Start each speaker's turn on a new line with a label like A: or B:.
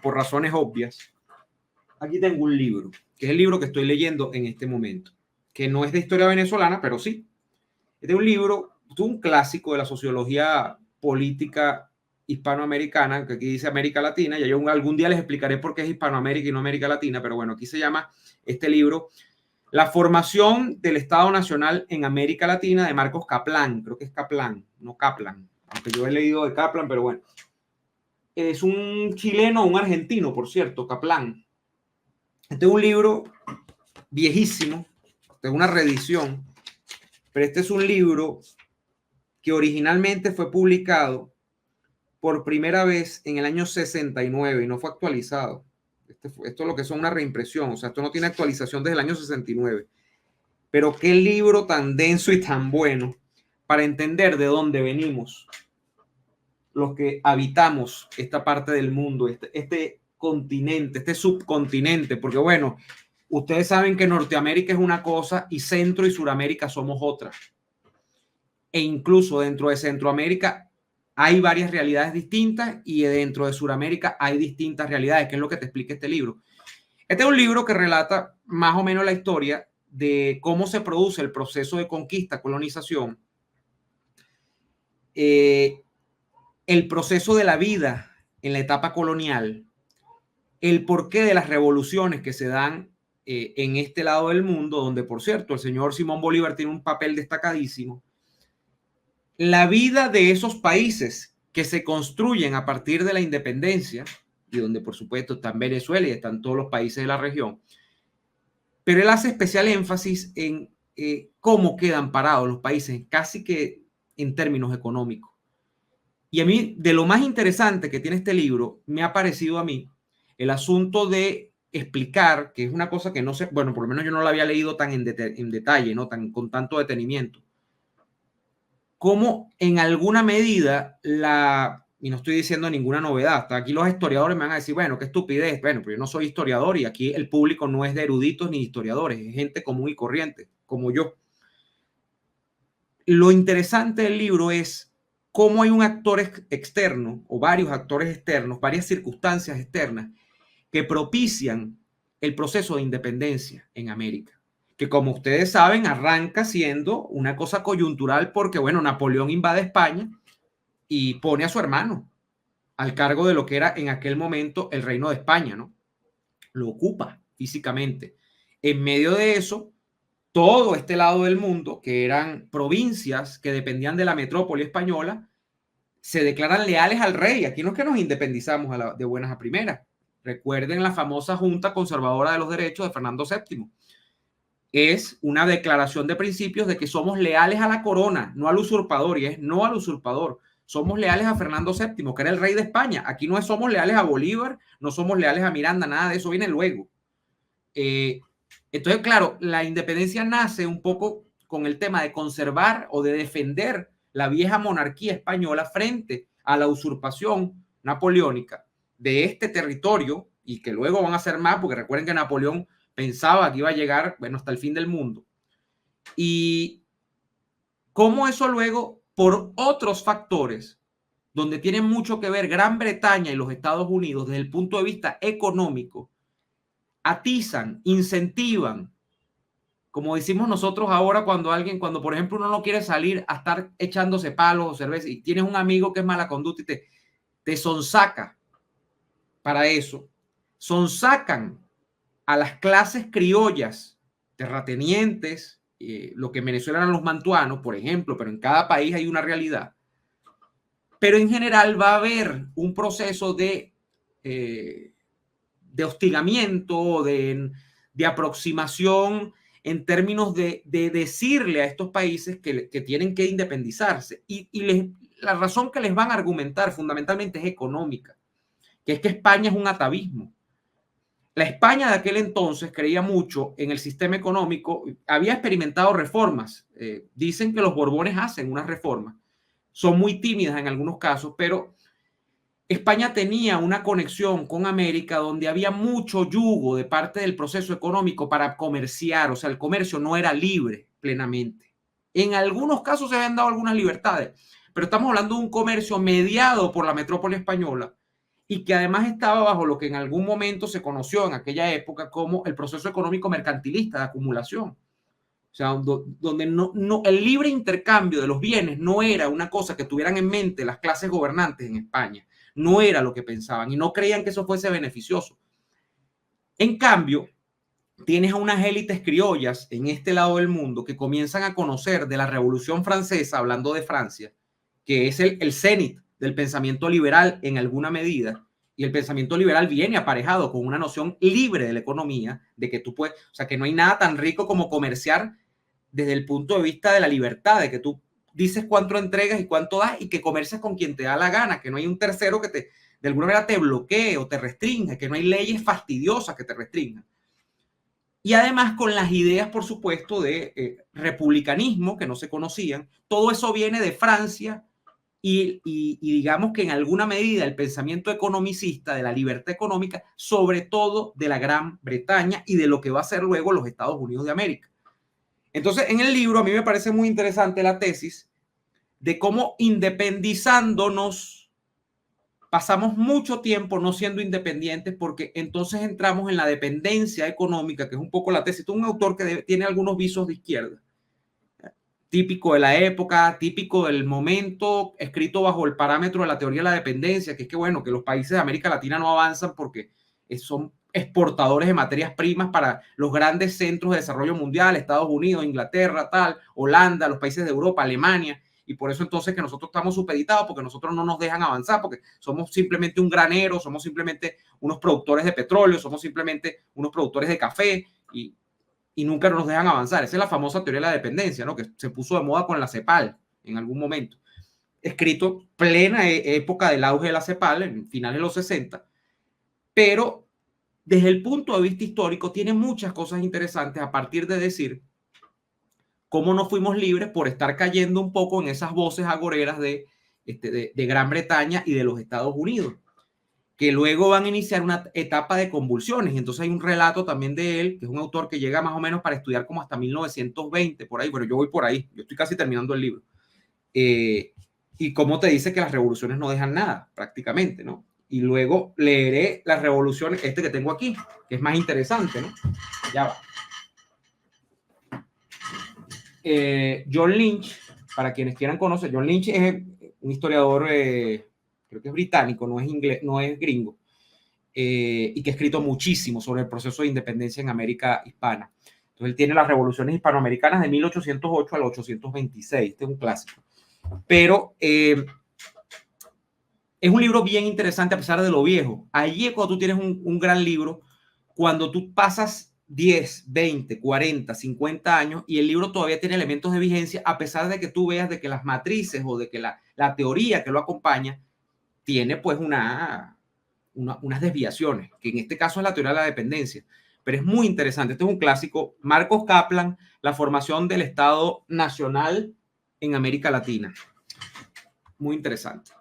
A: por razones obvias, aquí tengo un libro, que es el libro que estoy leyendo en este momento, que no es de historia venezolana, pero sí. Este es un libro, un clásico de la sociología política hispanoamericana, que aquí dice América Latina, y yo algún día les explicaré por qué es Hispanoamérica y no América Latina, pero bueno, aquí se llama este libro La formación del Estado Nacional en América Latina, de Marcos Kaplan. Creo que es Kaplan, no Kaplan, aunque yo he leído de Kaplan, pero bueno. Es un chileno, un argentino, por cierto, Kaplan. Este es un libro viejísimo, de una reedición, pero este es un libro que originalmente fue publicado por primera vez en el año 69 y no fue actualizado. Esto es lo que son una reimpresión, o sea, esto no tiene actualización desde el año 69. Pero qué libro tan denso y tan bueno para entender de dónde venimos los que habitamos esta parte del mundo, este continente, este subcontinente, porque bueno, ustedes saben que Norteamérica es una cosa y Centro y Suramérica somos otra. E incluso dentro de Centroamérica hay varias realidades distintas y dentro de Suramérica hay distintas realidades, que es lo que te explica este libro. Este es un libro que relata más o menos la historia de cómo se produce el proceso de conquista, colonización, el proceso de la vida en la etapa colonial, el porqué de las revoluciones que se dan en este lado del mundo, donde, por cierto, el señor Simón Bolívar tiene un papel destacadísimo, la vida de esos países que se construyen a partir de la independencia, y donde, por supuesto, están Venezuela y están todos los países de la región, pero él hace especial énfasis en cómo quedan parados los países, casi que en términos económicos. Y a mí, de lo más interesante que tiene este libro, me ha parecido a mí el asunto de explicar, que es una cosa que no sé, bueno, por lo menos yo no la había leído tan en detalle, ¿no? Con tanto detenimiento. Cómo en alguna medida y no estoy diciendo ninguna novedad, hasta aquí los historiadores me van a decir, bueno, qué estupidez, bueno, pero yo no soy historiador y aquí el público no es de eruditos ni historiadores, es gente común y corriente, como yo. Lo interesante del libro es cómo hay un actor externo o varios actores externos, varias circunstancias externas que propician el proceso de independencia en América, que como ustedes saben arranca siendo una cosa coyuntural porque, bueno, Napoleón invade España y pone a su hermano al cargo de lo que era en aquel momento el Reino de España, ¿no? Lo ocupa físicamente. En medio de eso, todo este lado del mundo, que eran provincias que dependían de la metrópoli española, se declaran leales al rey. Aquí no es que nos independizamos de buenas a primeras. Recuerden la famosa Junta Conservadora de los Derechos de Fernando VII. Es una declaración de principios de que somos leales a la corona, no al usurpador, y es no al usurpador. Somos leales a Fernando VII, que era el rey de España. Aquí no somos leales a Bolívar, no somos leales a Miranda, nada de eso viene luego. Entonces, claro, la independencia nace un poco con el tema de conservar o de defender la vieja monarquía española frente a la usurpación napoleónica de este territorio, y que luego van a ser más, porque recuerden que Napoleón pensaba que iba a llegar, bueno, hasta el fin del mundo. Y cómo eso luego, por otros factores, donde tienen mucho que ver Gran Bretaña y los Estados Unidos desde el punto de vista económico, atizan, incentivan, como decimos nosotros ahora cuando por ejemplo uno no quiere salir a estar echándose palos o cerveza y tienes un amigo que es mala conducta y te sonsaca para eso, sonsacan a las clases criollas, terratenientes, lo que en Venezuela eran los mantuanos, por ejemplo, pero en cada país hay una realidad. Pero en general va a haber un proceso de hostigamiento, de aproximación en términos de decirle a estos países que tienen que independizarse. Y la razón que les van a argumentar fundamentalmente es económica, que es que España es un atavismo. La España de aquel entonces creía mucho en el sistema económico, había experimentado reformas. Dicen que los Borbones hacen unas reformas. Son muy tímidas en algunos casos, pero España tenía una conexión con América donde había mucho yugo de parte del proceso económico para comerciar, o sea, el comercio no era libre plenamente. En algunos casos se habían dado algunas libertades, pero estamos hablando de un comercio mediado por la metrópoli española y que además estaba bajo lo que en algún momento se conoció en aquella época como el proceso económico mercantilista de acumulación. O sea, donde el libre intercambio de los bienes no era una cosa que tuvieran en mente las clases gobernantes en España. No era lo que pensaban y no creían que eso fuese beneficioso. En cambio, tienes a unas élites criollas en este lado del mundo que comienzan a conocer de la Revolución Francesa, hablando de Francia, que es el cenit del pensamiento liberal en alguna medida, y el pensamiento liberal viene aparejado con una noción libre de la economía, de que tú puedes, o sea, que no hay nada tan rico como comerciar desde el punto de vista de la libertad, de que tú dices cuánto entregas y cuánto das y que comercias con quien te da la gana, que no hay un tercero que de alguna manera te bloquee o te restringe, que no hay leyes fastidiosas que te restringan. Y además con las ideas, por supuesto, de republicanismo que no se conocían. Todo eso viene de Francia y digamos que en alguna medida el pensamiento economicista de la libertad económica, sobre todo de la Gran Bretaña y de lo que va a ser luego los Estados Unidos de América. Entonces, en el libro a mí me parece muy interesante la tesis de cómo independizándonos pasamos mucho tiempo no siendo independientes porque entonces entramos en la dependencia económica, que es un poco la tesis. Tú, un autor que tiene algunos visos de izquierda, típico de la época, típico del momento, escrito bajo el parámetro de la teoría de la dependencia, que es que, bueno, que los países de América Latina no avanzan porque son exportadores de materias primas para los grandes centros de desarrollo mundial, Estados Unidos, Inglaterra, tal, Holanda, los países de Europa, Alemania, y por eso entonces que nosotros estamos supeditados, porque nosotros no nos dejan avanzar, porque somos simplemente un granero, somos simplemente unos productores de petróleo, somos simplemente unos productores de café, y nunca nos dejan avanzar. Esa es la famosa teoría de la dependencia, ¿no? Que se puso de moda con la CEPAL en algún momento. Escrito plena época del auge de la CEPAL, en finales de los 60, pero desde el punto de vista histórico tiene muchas cosas interesantes a partir de decir cómo no fuimos libres por estar cayendo un poco en esas voces agoreras de Gran Bretaña y de los Estados Unidos, que luego van a iniciar una etapa de convulsiones. Y entonces hay un relato también de él, que es un autor que llega más o menos para estudiar como hasta 1920, por ahí. Bueno, yo voy por ahí, yo estoy casi terminando el libro. Y cómo te dice que las revoluciones no dejan nada, prácticamente, ¿no? Y luego leeré las revoluciones, que tengo aquí, que es más interesante, ¿no? Ya va. John Lynch, para quienes quieran conocer, John Lynch es un historiador, creo que es británico, no es inglés, no es gringo, y que ha escrito muchísimo sobre el proceso de independencia en América hispana. Entonces él tiene las revoluciones hispanoamericanas de 1808 al 826, este es un clásico. Pero es un libro bien interesante a pesar de lo viejo. Allí es cuando tú tienes un gran libro, cuando tú pasas 10, 20, 40, 50 años y el libro todavía tiene elementos de vigencia, a pesar de que tú veas de que las matrices o de que la teoría que lo acompaña tiene pues unas desviaciones, que en este caso es la teoría de la dependencia. Pero es muy interesante. Este es un clásico. Marcos Kaplan, La formación del Estado Nacional en América Latina. Muy interesante.